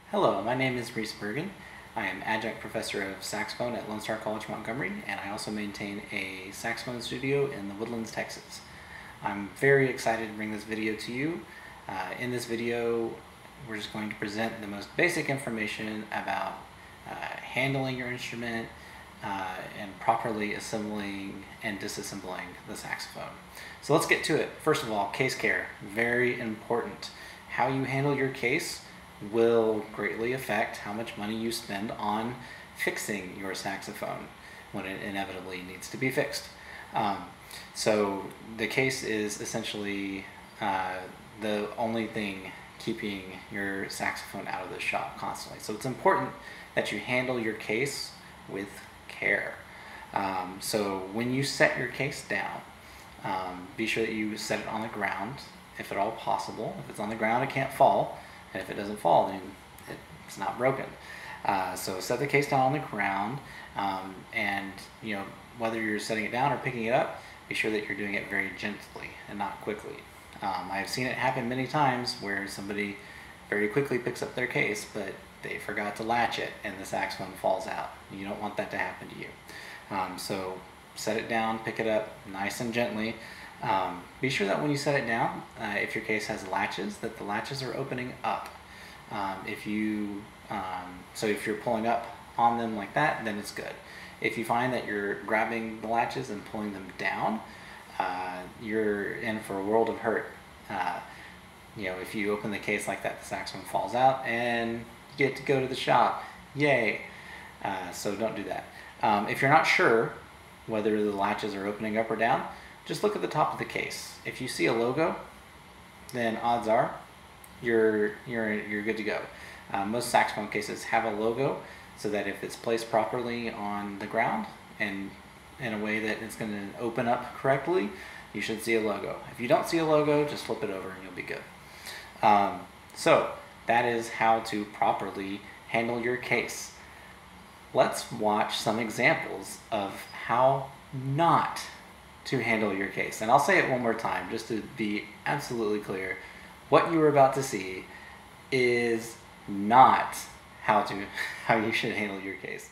Hello, my name is Reese Bergen. I am adjunct professor of saxophone at Lone Star College Montgomery, and I also maintain a saxophone studio in the Woodlands, Texas. I'm very excited to bring this video to you. In this video, we're just going to present the most basic information about handling your instrument and properly assembling and disassembling the saxophone. So let's get to it. First of all, case care, very important. How you handle your case will greatly affect how much money you spend on fixing your saxophone when it inevitably needs to be fixed. So the case is essentially the only thing keeping your saxophone out of the shop constantly. So it's important that you handle your case with care. So when you set your case down, be sure that you set it on the ground if at all possible. If it's on the ground, it can't fall. And if it doesn't fall, then it's not broken. So set the case down on the ground, and whether you're setting it down or picking it up, be sure that you're doing it very gently and not quickly. I've seen it happen many times where somebody very quickly picks up their case, but they forgot to latch it and the saxophone falls out. You don't want that to happen to you. So set it down, pick it up nice and gently. Be sure that when you set it down, if your case has latches, that the latches are opening up. If you're pulling up on them like that, then it's good. If you find that you're grabbing the latches and pulling them down, you're in for a world of hurt. If you open the case like that, the saxophone falls out and you get to go to the shop. Yay! So don't do that. If you're not sure whether the latches are opening up or down, just look at the top of the case. If you see a logo, then odds are you're good to go. Most saxophone cases have a logo, so that if it's placed properly on the ground and in a way that it's going to open up correctly, you should see a logo. If you don't see a logo, just flip it over and you'll be good. So that is how to properly handle your case. Let's watch some examples of how not to handle your case. And I'll say it one more time just to be absolutely clear. What you are about to see is not how you should handle your case.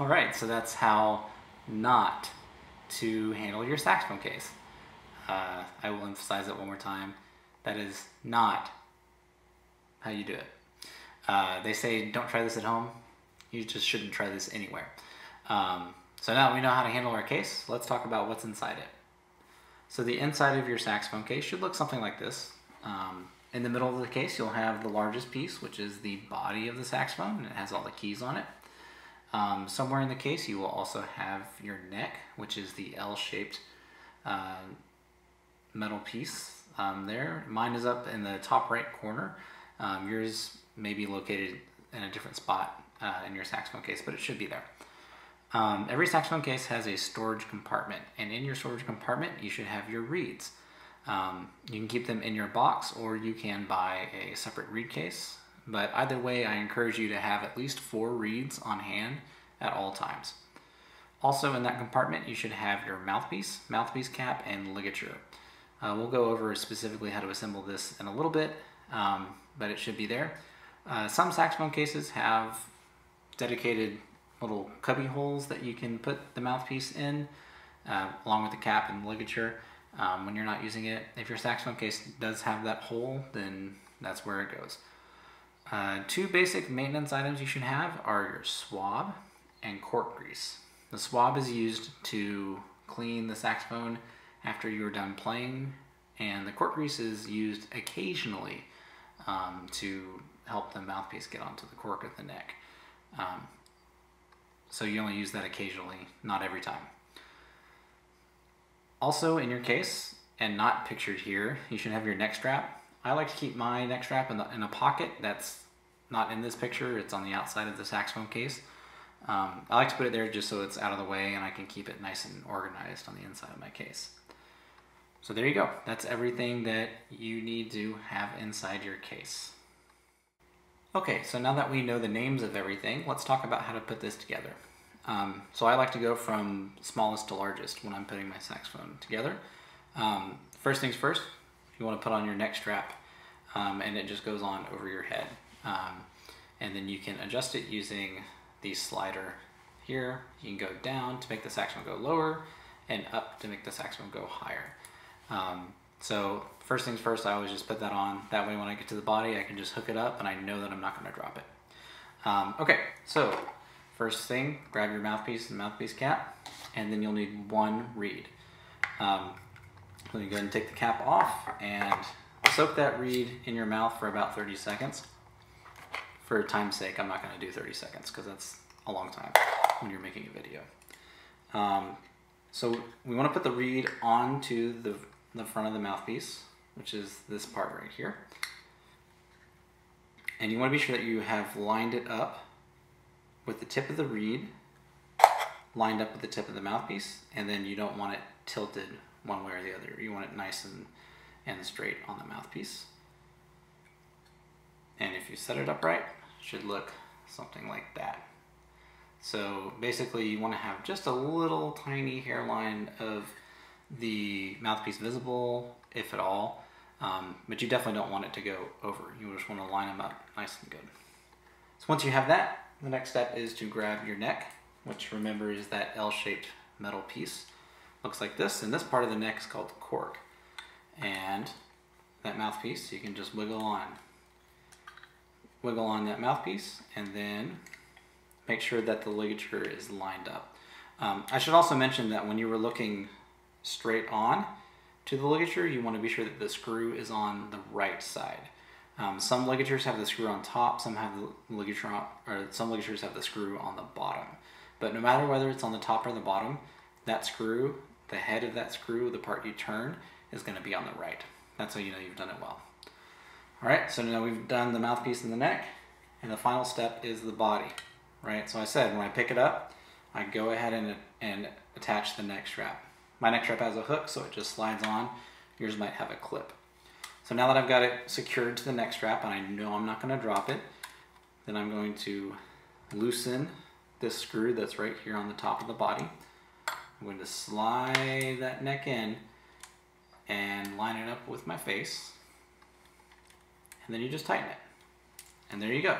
Alright, so that's how not to handle your saxophone case. I will emphasize it one more time. That is not how you do it. They say don't try this at home. You just shouldn't try this anywhere. So now we know how to handle our case. Let's talk about what's inside it. So the inside of your saxophone case should look something like this. In the middle of the case, you'll have the largest piece, which is the body of the saxophone, and it has all the keys on it. Somewhere in the case, you will also have your neck, which is the L-shaped metal piece there. Mine is up in the top right corner. Yours may be located in a different spot in your saxophone case, but it should be there. Every saxophone case has a storage compartment, and in your storage compartment, you should have your reeds. You can keep them in your box, or you can buy a separate reed case. But either way, I encourage you to have at least 4 reeds on hand at all times. Also in that compartment, you should have your mouthpiece cap, and ligature. We'll go over specifically how to assemble this in a little bit, but it should be there. Some saxophone cases have dedicated little cubby holes that you can put the mouthpiece in, along with the cap and the ligature when you're not using it. If your saxophone case does have that hole, then that's where it goes. 2 basic maintenance items you should have are your swab and cork grease. The swab is used to clean the saxophone after you are done playing, and the cork grease is used occasionally to help the mouthpiece get onto the cork of the neck. So you only use that occasionally, not every time. Also in your case, and not pictured here, you should have your neck strap. I like to keep my neck strap in a pocket that's not in this picture, it's on the outside of the saxophone case. I like to put it there just so it's out of the way and I can keep it nice and organized on the inside of my case. So there you go. That's everything that you need to have inside your case. Okay, so now that we know the names of everything, let's talk about how to put this together. So I like to go from smallest to largest when I'm putting my saxophone together. First things first, you want to put on your neck strap, and it just goes on over your head. And then you can adjust it using the slider here. You can go down to make the saxophone go lower and up to make the saxophone go higher. So first things first, I always just put that on. That way when I get to the body, I can just hook it up and I know that I'm not going to drop it. Okay, so first thing, grab your mouthpiece and mouthpiece cap, and then you'll need one reed. Let me go ahead and take the cap off and soak that reed in your mouth for about 30 seconds. For time's sake, I'm not going to do 30 seconds because that's a long time when you're making a video. So we want to put the reed onto the front of the mouthpiece, which is this part right here. And you want to be sure that you have lined it up with the tip of the reed lined up with the tip of the mouthpiece, and then you don't want it tilted one way or the other. You want it nice and straight on the mouthpiece. And if you set it up right, it should look something like that. So basically you want to have just a little tiny hairline of the mouthpiece visible, if at all, but you definitely don't want it to go over. You just want to line them up nice and good. So once you have that, the next step is to grab your neck, which remember is that L-shaped metal piece. Looks like this, and this part of the neck is called the cork. And that mouthpiece, you can just wiggle on that mouthpiece, and then make sure that the ligature is lined up. I should also mention that when you were looking straight on to the ligature, you want to be sure that the screw is on the right side. Some ligatures have the screw on top, some have the ligature on, or some ligatures have the screw on the bottom. But no matter whether it's on the top or the bottom, that screw, the head of that screw, the part you turn, is going to be on the right. That's how you know you've done it well. Alright, so now we've done the mouthpiece and the neck, and the final step is the body. Right, so I said when I pick it up, I go ahead and attach the neck strap. My neck strap has a hook, so it just slides on. Yours might have a clip. So now that I've got it secured to the neck strap and I know I'm not going to drop it, then I'm going to loosen this screw that's right here on the top of the body. I'm going to slide that neck in and line it up with my face. And then you just tighten it. And there you go.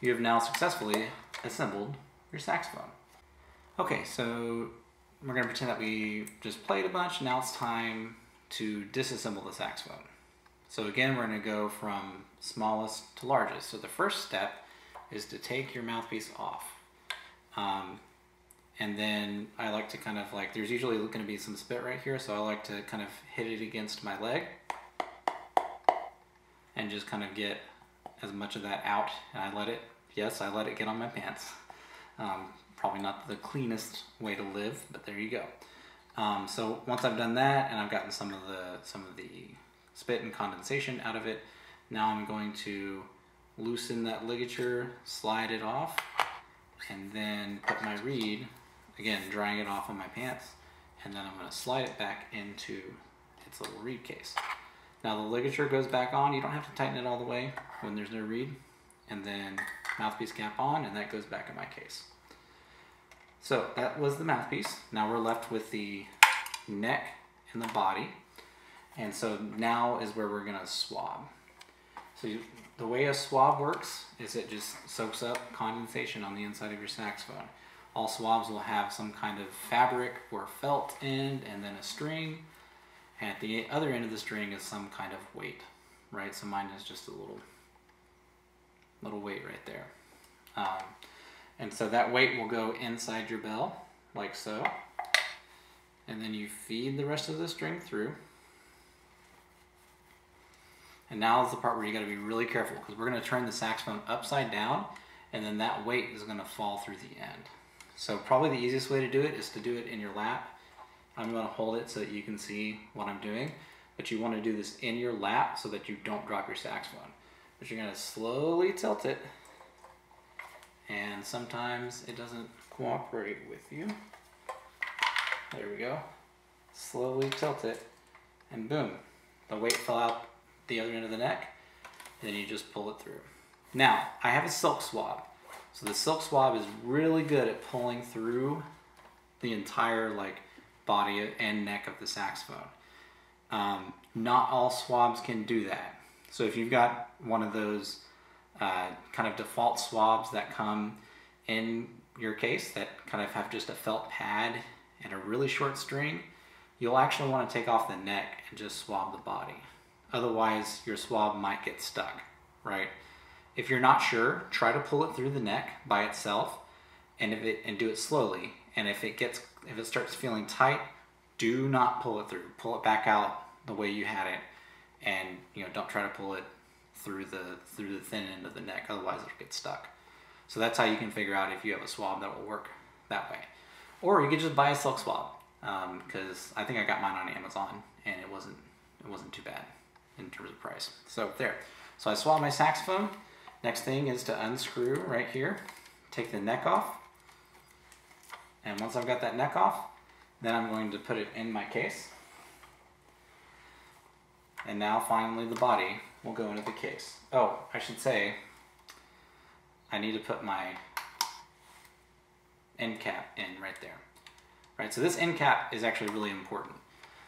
You have now successfully assembled your saxophone. Okay, so we're going to pretend that we just played a bunch. Now it's time to disassemble the saxophone. So again, we're going to go from smallest to largest. So the first step is to take your mouthpiece off. And then I like to kind of like, there's usually going to be some spit right here, so I like to kind of hit it against my leg and just kind of get as much of that out. And I let it get on my pants. Probably not the cleanest way to live, but there you go. So once I've done that and I've gotten some of the spit and condensation out of it, now I'm going to loosen that ligature, slide it off, and then put my reed, again drying it off on my pants, and then I'm going to slide it back into its little reed case. Now the ligature goes back on. You don't have to tighten it all the way when there's no reed. And then mouthpiece cap on, and that goes back in my case. So that was the mouthpiece. Now we're left with the neck and the body. And so now is where we're gonna swab. So the way a swab works is it just soaks up condensation on the inside of your saxophone. All swabs will have some kind of fabric or felt end and then a string. And at the other end of the string is some kind of weight, right? So mine is just a little weight right there. And so that weight will go inside your bell, like so. And then you feed the rest of the string through. And now is the part where you gotta be really careful, because we're gonna turn the saxophone upside down, and then that weight is gonna fall through the end. So probably the easiest way to do it is to do it in your lap. I'm gonna hold it so that you can see what I'm doing, but you wanna do this in your lap so that you don't drop your saxophone. But you're gonna slowly tilt it, and sometimes it doesn't cooperate with you. There we go. Slowly tilt it, and boom, the weight fell out the other end of the neck, and then you just pull it through. Now, I have a silk swab. So the silk swab is really good at pulling through the entire body and neck of the saxophone. Not all swabs can do that. So if you've got one of those kind of default swabs that come in your case that kind of have just a felt pad and a really short string, you'll actually want to take off the neck and just swab the body. Otherwise, your swab might get stuck, right? If you're not sure, try to pull it through the neck by itself, and do it slowly. And if it starts feeling tight, do not pull it through. Pull it back out the way you had it, and don't try to pull it through the thin end of the neck. Otherwise, it'll get stuck. So that's how you can figure out if you have a swab that will work that way. Or you could just buy a silk swab, because I think I got mine on Amazon, and it wasn't too bad in terms of price. So there. So I swab my saxophone. Next thing is to unscrew right here, take the neck off, and once I've got that neck off, then I'm going to put it in my case. And now finally the body will go into the case. Oh, I should say, I need to put my end cap in right there. Right, so this end cap is actually really important.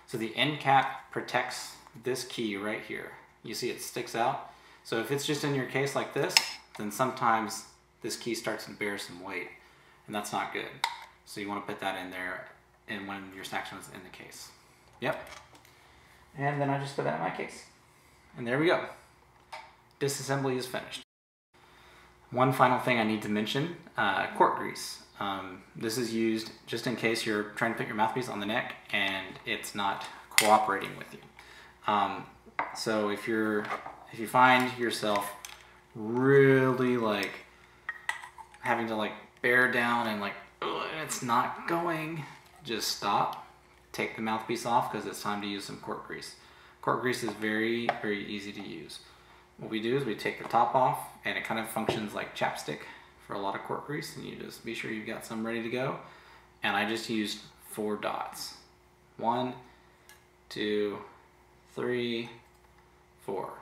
So the end cap protects this key right here. You see it sticks out? So if it's just in your case like this, then sometimes this key starts to bear some weight, and that's not good. So you want to put that in there and when your saxophone's in the case. Yep. And then I just put that in my case. And there we go. Disassembly is finished. One final thing I need to mention, cork grease. This is used just in case you're trying to put your mouthpiece on the neck and it's not cooperating with you. So if you find yourself really having to bear down and it's not going, just stop, take the mouthpiece off, because it's time to use some cork grease. Cork grease is very, very easy to use. What we do is we take the top off, and it kind of functions like chapstick for a lot of cork grease, and you just be sure you've got some ready to go. And I just used 4 dots. 1, 2, 3, 4.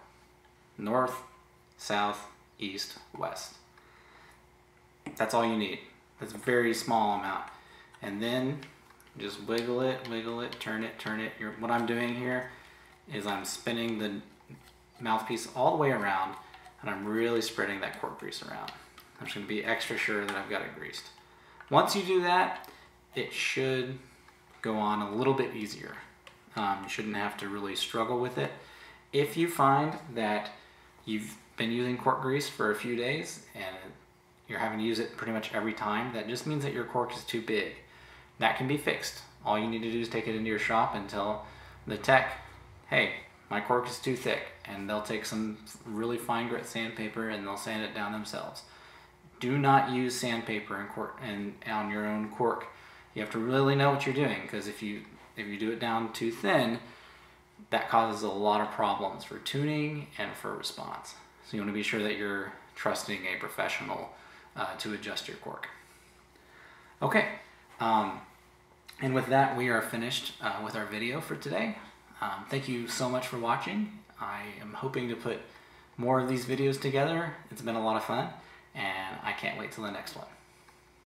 North, south, east, west. That's all you need. That's a very small amount. And then just wiggle it, turn it. What I'm doing here is I'm spinning the mouthpiece all the way around, and I'm really spreading that cork grease around. I'm just going to be extra sure that I've got it greased. Once you do that, it should go on a little bit easier. You shouldn't have to really struggle with it. If you find that you've been using cork grease for a few days and you're having to use it pretty much every time, that just means that your cork is too big. That can be fixed. All you need to do is take it into your shop and tell the tech, hey, my cork is too thick, and they'll take some really fine grit sandpaper and they'll sand it down themselves. Do not use sandpaper and on your own cork. You have to really know what you're doing, because if you do it down too thin, that causes a lot of problems for tuning and for response. So you want to be sure that you're trusting a professional to adjust your cork. Okay, and with that, we are finished with our video for today. Thank you so much for watching. I am hoping to put more of these videos together. It's been a lot of fun, and I can't wait till the next one.